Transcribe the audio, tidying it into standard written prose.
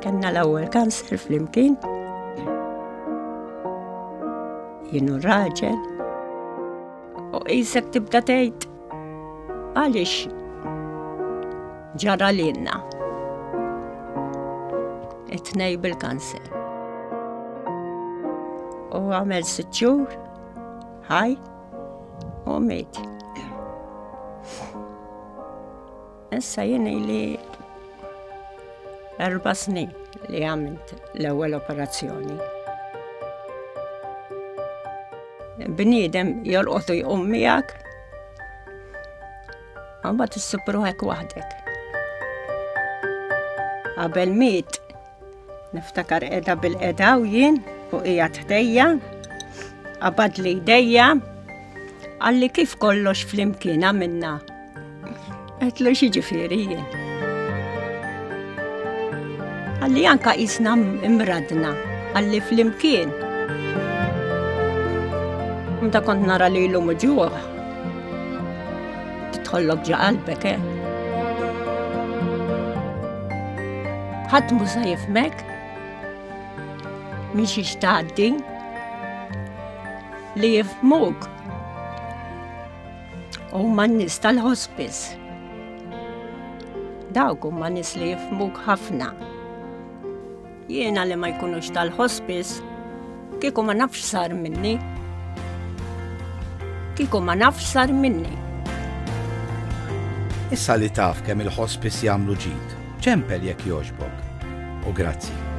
Kenna l-ewwel kanser flimkien. Jienu raġel. U qisek tibda tgħid għaliex ġara lilna. It-tnej bil-kanser. U għamel 6 xhur, ħaj, u miet. Issa jien li 4 snin li għamilt l-ewwel operazzjoni. Bniedem jolqotu jqum miegħek, ma tissib ruħek waħdek. Qabel miet, niftakar qiegħda bil-qeda u jien u hija ħdejja, qabad li jdejja, għalli kif kollox flimkien għamilna. Għetlu xiġifieri jien. Għalli anka qisna imradna, għalli flimkien. Meta kont nara lilu muġuħ, titħollok ġa qalbek, ħadd mhux se jifhmek, mhix tgħaddi li jifhmuk. Huma n-nies tal-Hospice. Dawk huma nies li jifhmuk ħafna. Jiena li ma jkunux tal-Hospice, kieku ma nafx sar minni. Kieku ma nafx sar minni. Issa li taf kemm il-Hospice jagħmlu ġid, ċempel jekk jogħġbok. U grazzi.